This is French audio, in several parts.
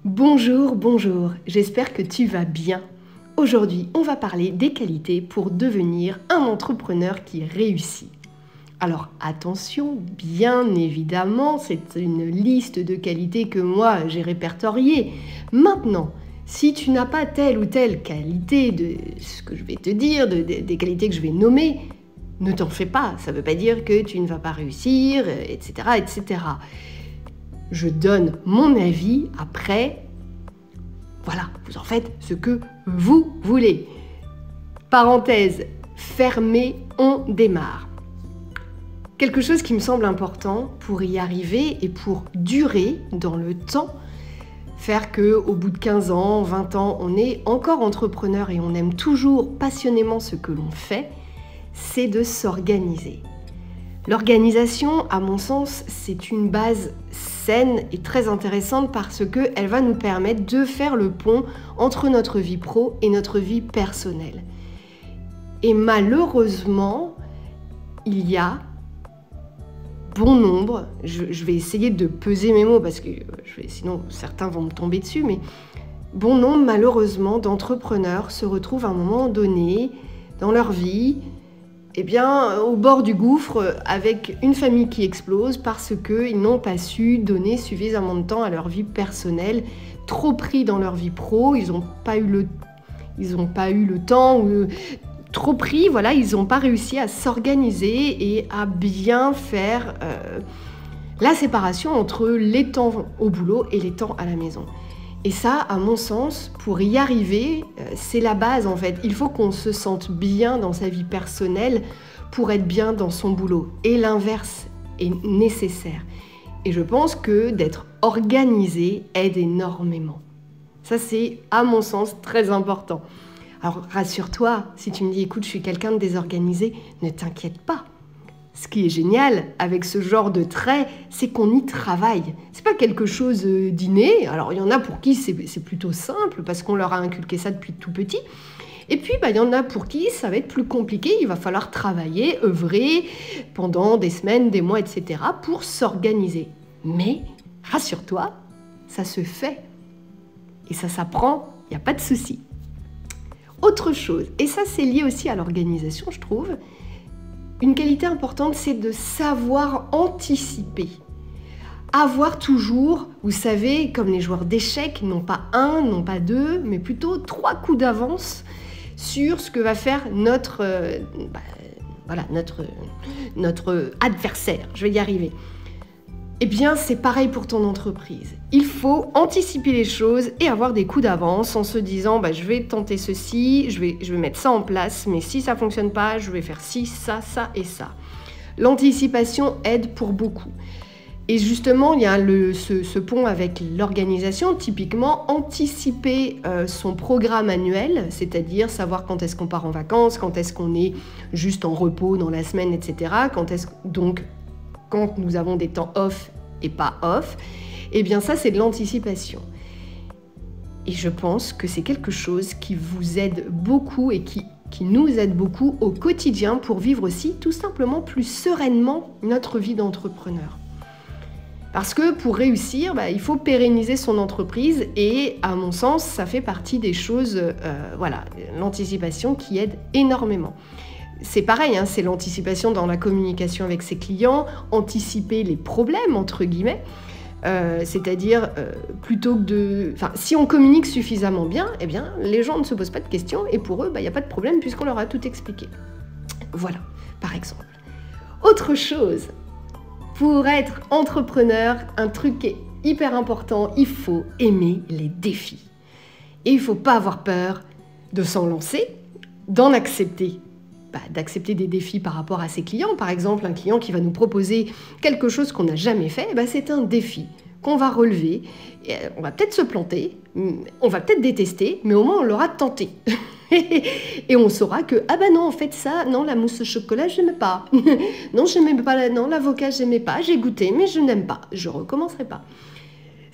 Bonjour, bonjour, j'espère que tu vas bien. Aujourd'hui, on va parler des qualités pour devenir un entrepreneur qui réussit. Alors attention, bien évidemment, c'est une liste de qualités que moi j'ai répertoriées. Maintenant, si tu n'as pas telle ou telle qualité de ce que je vais te dire, des qualités que je vais nommer, ne t'en fais pas, ça ne veut pas dire que tu ne vas pas réussir, etc., etc. Je donne mon avis, après, voilà, vous en faites ce que vous voulez. Parenthèse fermée, on démarre. Quelque chose qui me semble important pour y arriver et pour durer dans le temps, faire qu'au bout de 15 ans, 20 ans, on est encore entrepreneur et on aime toujours passionnément ce que l'on fait, c'est de s'organiser. L'organisation, à mon sens, c'est une base saine et très intéressante parce qu'elle va nous permettre de faire le pont entre notre vie pro et notre vie personnelle. Et malheureusement, il y a bon nombre, je vais essayer de peser mes mots parce que sinon certains vont me tomber dessus, mais bon nombre malheureusement d'entrepreneurs se retrouvent à un moment donné dans leur vie au bord du gouffre avec une famille qui explose parce qu'ils n'ont pas su donner suffisamment de temps à leur vie personnelle, trop pris dans leur vie pro, ils n'ont pas eu le temps, trop pris, voilà, ils n'ont pas réussi à s'organiser et à bien faire la séparation entre les temps au boulot et les temps à la maison. Et ça, à mon sens, pour y arriver, c'est la base en fait. Il faut qu'on se sente bien dans sa vie personnelle pour être bien dans son boulot. Et l'inverse est nécessaire. Et je pense que d'être organisé aide énormément. Ça, c'est, à mon sens, très important. Alors, rassure-toi, si tu me dis, écoute, je suis quelqu'un de désorganisé, ne t'inquiète pas. Ce qui est génial avec ce genre de traits, c'est qu'on y travaille. C'est pas quelque chose d'inné. Alors, il y en a pour qui c'est plutôt simple parce qu'on leur a inculqué ça depuis tout petit. Et puis, il y en a pour qui ça va être plus compliqué. Il va falloir travailler, œuvrer pendant des semaines, des mois, etc. pour s'organiser. Mais, rassure-toi, ça se fait. Et ça s'apprend, il n'y a pas de souci. Autre chose, et ça c'est lié aussi à l'organisation, je trouve, une qualité importante, c'est de savoir anticiper. Avoir toujours, vous savez, comme les joueurs d'échecs, non pas un, non pas deux, mais plutôt 3 coups d'avance sur ce que va faire notre adversaire. Je vais y arriver. Eh bien, c'est pareil pour ton entreprise. Il faut anticiper les choses et avoir des coups d'avance en se disant je vais tenter ceci, je vais mettre ça en place, mais si ça ne fonctionne pas, je vais faire ci, ça, ça et ça. L'anticipation aide pour beaucoup. Et justement, il y a ce pont avec l'organisation, typiquement anticiper son programme annuel, c'est-à-dire savoir quand est-ce qu'on part en vacances, quand est-ce qu'on est juste en repos dans la semaine, etc. Quand nous avons des temps off et pas off, eh bien ça c'est de l'anticipation. Et je pense que c'est quelque chose qui vous aide beaucoup et qui nous aide beaucoup au quotidien pour vivre aussi tout simplement plus sereinement notre vie d'entrepreneur. Parce que pour réussir, il faut pérenniser son entreprise et à mon sens, ça fait partie des choses, l'anticipation qui aide énormément. C'est pareil, c'est l'anticipation dans la communication avec ses clients, anticiper les problèmes, entre guillemets, c'est-à-dire plutôt que si on communique suffisamment bien, eh bien, les gens ne se posent pas de questions et pour eux, il n'y a pas de problème puisqu'on leur a tout expliqué. Voilà, par exemple. Autre chose, pour être entrepreneur, un truc qui est hyper important, il faut aimer les défis. Et il ne faut pas avoir peur de s'en lancer, d'en accepter. D'accepter des défis par rapport à ses clients. Par exemple, un client qui va nous proposer quelque chose qu'on n'a jamais fait, c'est un défi qu'on va relever. Et on va peut-être se planter, on va peut-être détester, mais au moins on l'aura tenté. Et on saura que, non, en fait ça, non, la mousse au chocolat, je n'aimais pas. Non, je n'aimais pas, non, l'avocat, je n'aimais pas, j'ai goûté, mais je n'aime pas. Je ne recommencerai pas.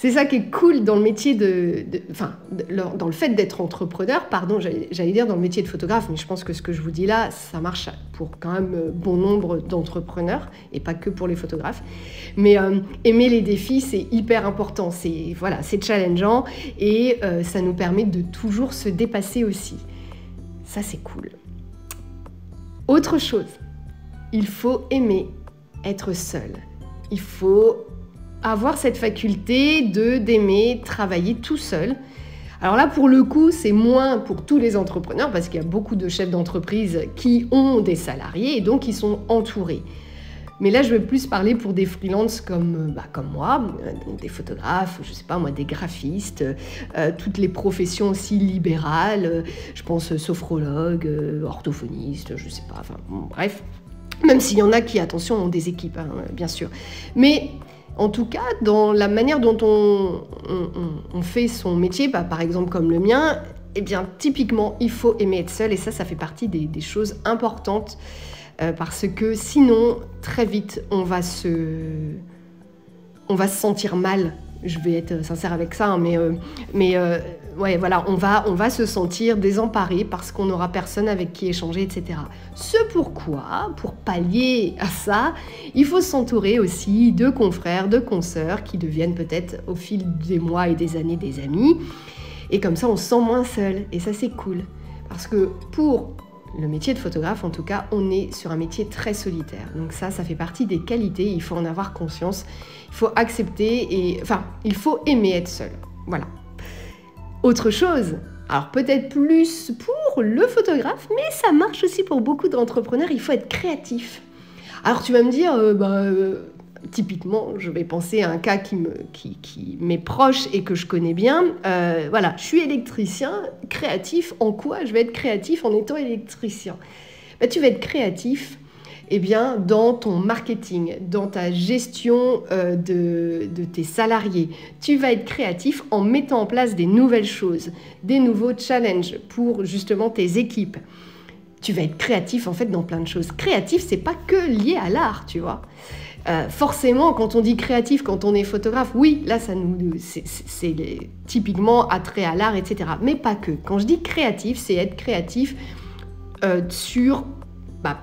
C'est ça qui est cool dans le métier dans le fait d'être entrepreneur, pardon, j'allais dire dans le métier de photographe, mais je pense que ce que je vous dis là, ça marche pour quand même bon nombre d'entrepreneurs, et pas que pour les photographes. Mais aimer les défis, c'est hyper important, c'est challengeant, et ça nous permet de toujours se dépasser aussi. Ça, c'est cool. Autre chose, il faut aimer être seul. Il faut avoir cette faculté d'aimer travailler tout seul. Alors là, pour le coup, c'est moins pour tous les entrepreneurs parce qu'il y a beaucoup de chefs d'entreprise qui ont des salariés et donc ils sont entourés. Mais là, je vais plus parler pour des freelances comme moi, des photographes, je sais pas moi, des graphistes, toutes les professions aussi libérales, je pense sophrologue, orthophoniste, je sais pas, enfin bon, bref. Même s'il y en a qui, attention, ont des équipes, hein, bien sûr. Mais en tout cas, dans la manière dont on fait son métier, par exemple comme le mien, eh bien, typiquement, il faut aimer être seul. Et ça fait partie des choses importantes. Parce que sinon, très vite, on va se sentir mal. Je vais être sincère avec ça, hein, ouais, voilà, on va se sentir désemparé parce qu'on n'aura personne avec qui échanger, etc. Ce pourquoi, pour pallier à ça, il faut s'entourer aussi de confrères, de consoeurs qui deviennent peut-être au fil des mois et des années des amis. Et comme ça, on se sent moins seul. Et ça, c'est cool. Parce que pour le métier de photographe, en tout cas, on est sur un métier très solitaire. Donc ça fait partie des qualités, il faut en avoir conscience. Il faut accepter il faut aimer être seul. Voilà. Autre chose, alors peut-être plus pour le photographe, mais ça marche aussi pour beaucoup d'entrepreneurs, il faut être créatif. Alors tu vas me dire, typiquement, je vais penser à un cas qui m'est proche et que je connais bien. Voilà, je suis électricien, créatif. En quoi je vais être créatif en étant électricien ? Tu vas être créatif dans ton marketing, dans ta gestion de tes salariés. Tu vas être créatif en mettant en place des nouvelles choses, des nouveaux challenges pour justement tes équipes. Tu vas être créatif en fait dans plein de choses. Créatif, c'est pas que lié à l'art, tu vois. Forcément, quand on dit créatif, quand on est photographe, oui, là, c'est typiquement attrait à l'art, etc. Mais pas que. Quand je dis créatif, c'est être créatif sur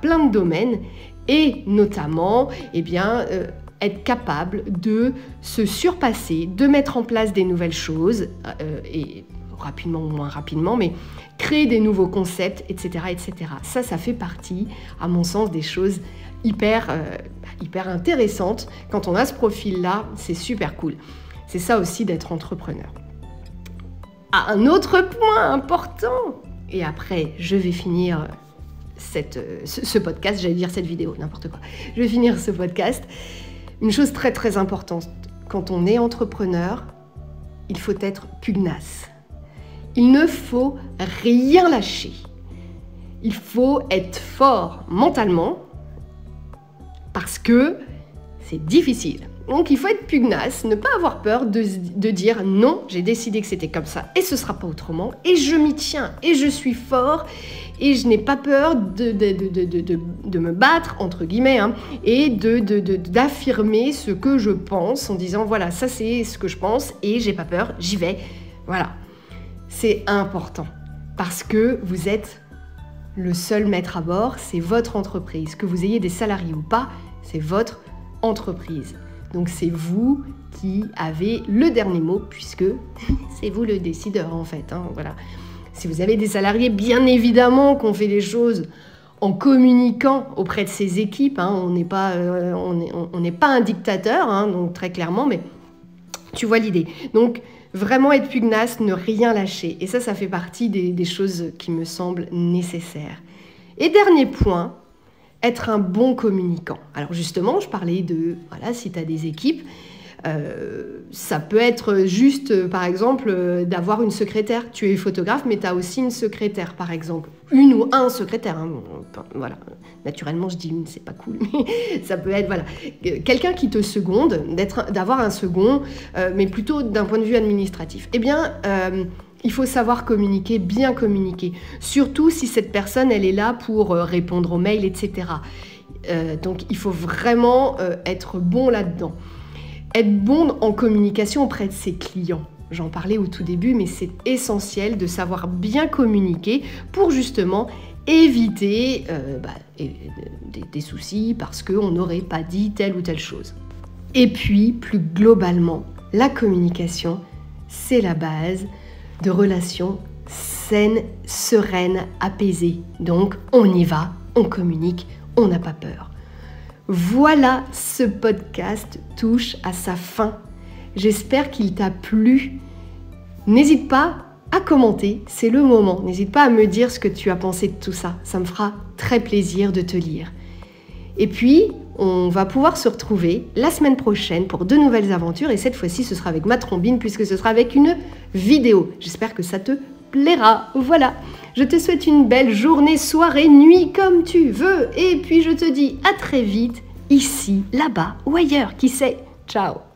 plein de domaines et notamment, être capable de se surpasser, de mettre en place des nouvelles choses et rapidement ou moins rapidement, mais créer des nouveaux concepts, etc., etc. Ça fait partie, à mon sens, des choses hyper intéressantes. Quand on a ce profil-là, c'est super cool. C'est ça aussi d'être entrepreneur. Un autre point important, et après, je vais finir ce podcast, j'allais dire cette vidéo, n'importe quoi. Je vais finir ce podcast. Une chose très très importante, quand on est entrepreneur, il faut être pugnace. Il ne faut rien lâcher. Il faut être fort mentalement parce que c'est difficile. Donc il faut être pugnace, ne pas avoir peur de dire non, j'ai décidé que c'était comme ça et ce sera pas autrement et je m'y tiens et je suis fort et je n'ai pas peur de me battre entre guillemets et d'affirmer ce que je pense en disant voilà, ça c'est ce que je pense et j'ai pas peur, j'y vais. Voilà. C'est important parce que vous êtes le seul maître à bord, c'est votre entreprise. Que vous ayez des salariés ou pas, c'est votre entreprise. Donc c'est vous qui avez le dernier mot puisque c'est vous le décideur en fait. Voilà. Si vous avez des salariés, bien évidemment qu'on fait les choses en communiquant auprès de ses équipes. On n'est pas un dictateur, donc très clairement, mais tu vois l'idée. Donc vraiment être pugnace, ne rien lâcher. Et ça fait partie des choses qui me semblent nécessaires. Et dernier point, être un bon communicant. Alors justement, je parlais de, voilà, si tu as des équipes, ça peut être juste, par exemple, d'avoir une secrétaire. Tu es photographe, mais tu as aussi une secrétaire, par exemple. Une ou un secrétaire. Voilà. Naturellement, je dis une, c'est pas cool, mais ça peut être, voilà, quelqu'un qui te seconde, d'avoir un second, mais plutôt d'un point de vue administratif. Il faut savoir communiquer, bien communiquer. Surtout si cette personne, elle est là pour répondre aux mails, etc. Donc, il faut vraiment être bon là-dedans. être bon en communication auprès de ses clients. J'en parlais au tout début, mais c'est essentiel de savoir bien communiquer pour justement éviter des soucis parce qu'on n'aurait pas dit telle ou telle chose. Et puis, plus globalement, la communication, c'est la base de relations saines, sereines, apaisées. Donc, on y va, on communique, on n'a pas peur. Voilà, ce podcast touche à sa fin. J'espère qu'il t'a plu. N'hésite pas à commenter, c'est le moment. N'hésite pas à me dire ce que tu as pensé de tout ça. Ça me fera très plaisir de te lire. Et puis, on va pouvoir se retrouver la semaine prochaine pour de nouvelles aventures. Et cette fois-ci, ce sera avec ma trombine puisque ce sera avec une vidéo. J'espère que ça te plaira. Voilà, je te souhaite une belle journée, soirée, nuit, comme tu veux. Et puis, je te dis à très vite, ici, là-bas ou ailleurs, qui sait. Ciao.